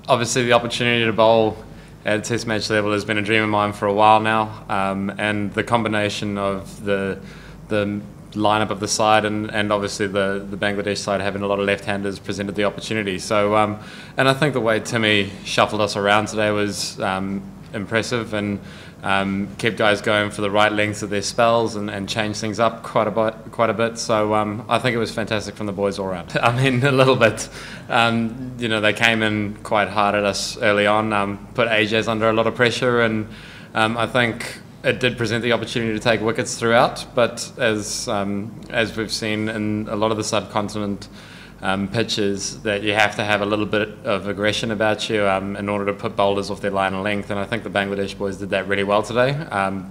Obviously, the opportunity to bowl at Test match level has been a dream of mine for a while now, and the combination of the lineup of the side and obviously the Bangladesh side having a lot of left-handers presented the opportunity. So, and I think the way Timmy shuffled us around today was impressive, and kept guys going for the right lengths of their spells and changed things up quite a bit. So I think it was fantastic from the boys all around. I mean, a little bit. They came in quite hard at us early on, put Ajaz under a lot of pressure, and I think it did present the opportunity to take wickets throughout. But as we've seen in a lot of the subcontinent pitches, that you have to have a little bit of aggression about you in order to put bowlers off their line of length, and I think the Bangladesh boys did that really well today.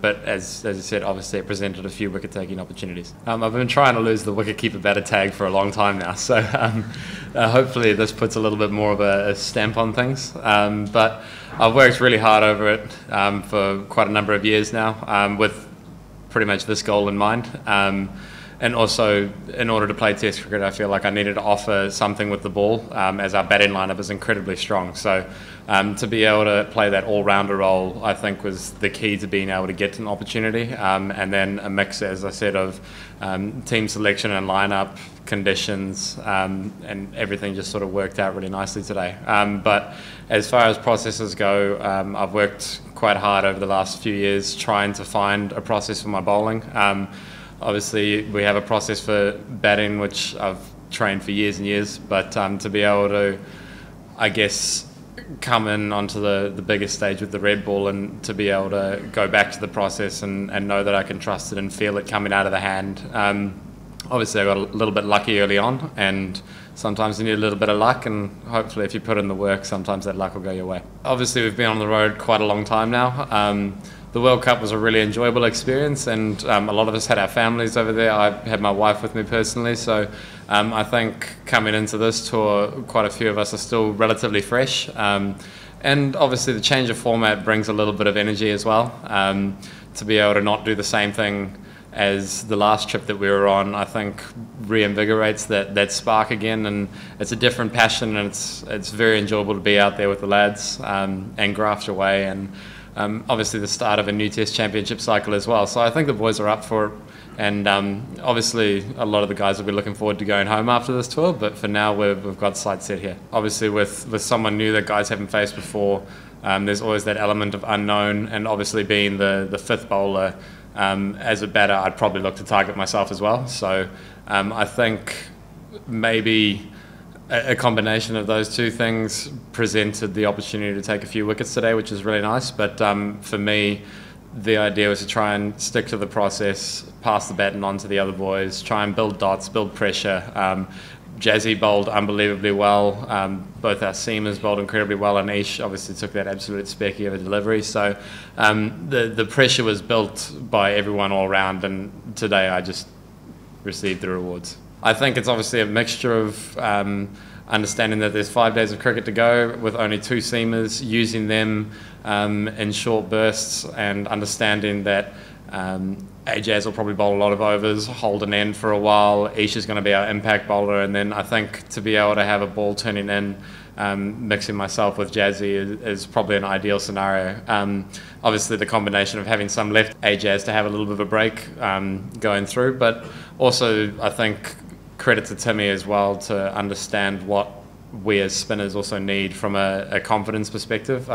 But as you said, obviously it presented a few wicket-taking opportunities. I've been trying to lose the wicket-keeper batter tag for a long time now, so hopefully this puts a little bit more of a stamp on things. But I've worked really hard over it for quite a number of years now, with pretty much this goal in mind. And also, in order to play Test cricket, I feel like I needed to offer something with the ball, as our batting lineup is incredibly strong. So to be able to play that all-rounder role, I think, was the key to being able to get an opportunity. And then a mix, as I said, of team selection and lineup, conditions, and everything just sort of worked out really nicely today. But as far as processes go, I've worked quite hard over the last few years trying to find a process for my bowling. Obviously, we have a process for batting, which I've trained for years and years, but to be able to, I guess, come in onto the biggest stage with the red ball and to be able to go back to the process and know that I can trust it and feel it coming out of the hand. Obviously, I got a little bit lucky early on, and sometimes you need a little bit of luck, and hopefully if you put in the work, sometimes that luck will go your way. Obviously, we've been on the road quite a long time now. The World Cup was a really enjoyable experience, and a lot of us had our families over there. I had my wife with me personally, so I think coming into this tour, quite a few of us are still relatively fresh. And obviously the change of format brings a little bit of energy as well. To be able to not do the same thing as the last trip that we were on, I think reinvigorates that spark again, and it's a different passion, and it's very enjoyable to be out there with the lads and graft away, and obviously the start of a new Test Championship cycle as well. So I think the boys are up for it, and obviously a lot of the guys will be looking forward to going home after this tour, but for now we've got sights set here. Obviously with someone new that guys haven't faced before, there's always that element of unknown, and obviously being the fifth bowler, as a batter I'd probably look to target myself as well. So I think maybe a combination of those two things presented the opportunity to take a few wickets today, which is really nice. But for me, the idea was to try and stick to the process, pass the baton on to the other boys, try and build dots, build pressure. Jazzy bowled unbelievably well. Both our seamers bowled incredibly well, and Ish obviously took that absolute specky of a delivery. So the pressure was built by everyone all round, and today I just received the rewards. I think it's obviously a mixture of understanding that there's 5 days of cricket to go with only 2 seamers, using them in short bursts, and understanding that Ajaz will probably bowl a lot of overs, hold an end for a while. Ish is going to be our impact bowler, and then I think to be able to have a ball turning in, mixing myself with Jazzy is probably an ideal scenario. Obviously the combination of having some left Ajaz to have a little bit of a break going through, but also I think credit to Timmy as well to understand what we as spinners also need from a confidence perspective.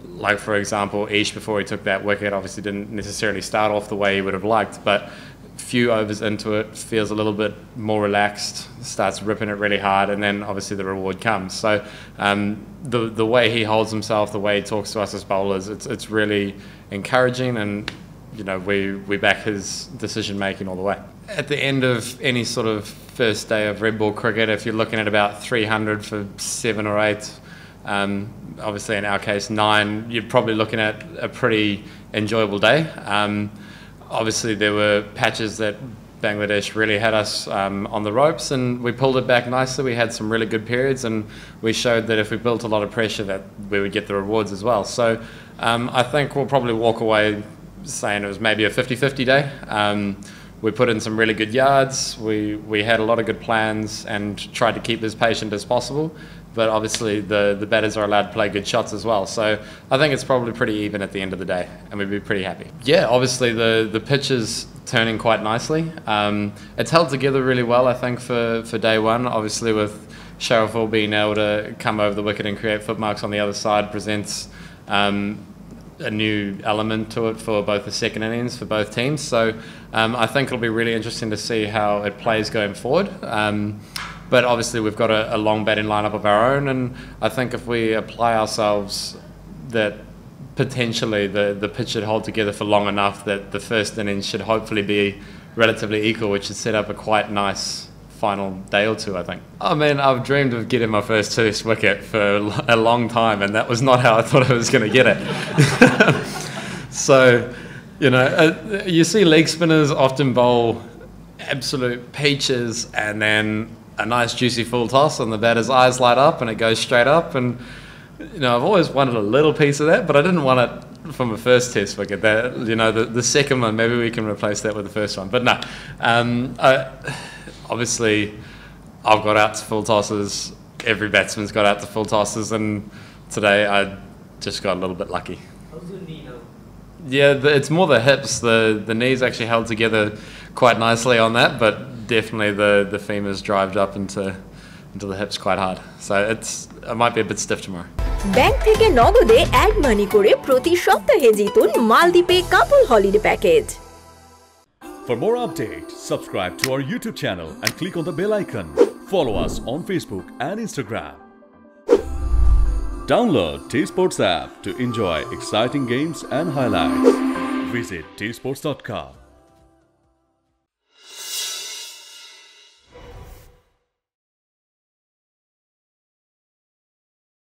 Like for example, Ish, before he took that wicket, obviously didn't necessarily start off the way he would have liked, but few overs into it, feels a little bit more relaxed, starts ripping it really hard, and then obviously the reward comes. So the way he holds himself, the way he talks to us as bowlers, it's really encouraging, and we back his decision making all the way. At the end of any sort of first day of red ball cricket, if you're looking at about 300 for 7 or 8, obviously in our case 9, you're probably looking at a pretty enjoyable day. Obviously there were patches that Bangladesh really had us on the ropes, and we pulled it back nicely. We had some really good periods, and we showed that if we built a lot of pressure that we would get the rewards as well. So I think we'll probably walk away saying it was maybe a 50-50 day. We put in some really good yards, we had a lot of good plans and tried to keep as patient as possible, but obviously the batters are allowed to play good shots as well. So I think it's probably pretty even at the end of the day, and we'd be pretty happy. Yeah, obviously the pitch is turning quite nicely. It's held together really well, I think, for day one. Obviously with Sharaful being able to come over the wicket and create footmarks on the other side presents a new element to it for both the second innings for both teams. So I think it'll be really interesting to see how it plays going forward. But obviously we've got a long batting lineup of our own, and I think if we apply ourselves, that potentially the pitch should hold together for long enough that the first innings should hopefully be relatively equal, which should set up a quite nice final day or two, I think. I mean, I've dreamed of getting my first Test wicket for a long time, and that was not how I thought I was going to get it. So, you know, you see leg spinners often bowl absolute peaches and then a nice juicy full toss and the batter's eyes light up and it goes straight up, and you know, I've always wanted a little piece of that, but I didn't want it from a first Test wicket. That, you know, the second one, maybe we can replace that with the first one. But no, obviously I've got out to full tosses, every batsman's got out to full tosses, and today I just got a little bit lucky. How's your knee now? Yeah, it's more the hips. The knees actually held together quite nicely on that, but definitely the femurs drived up into the hips quite hard. So I might be a bit stiff tomorrow. Bank থেকে নগদে add money করে প্রতি সপ্তাহে জিতুন মালদ্বীপে couple holiday package. For more updates, subscribe to our YouTube channel and click on the bell icon. Follow us on Facebook and Instagram. Download TSports app to enjoy exciting games and highlights. Visit tsports.com.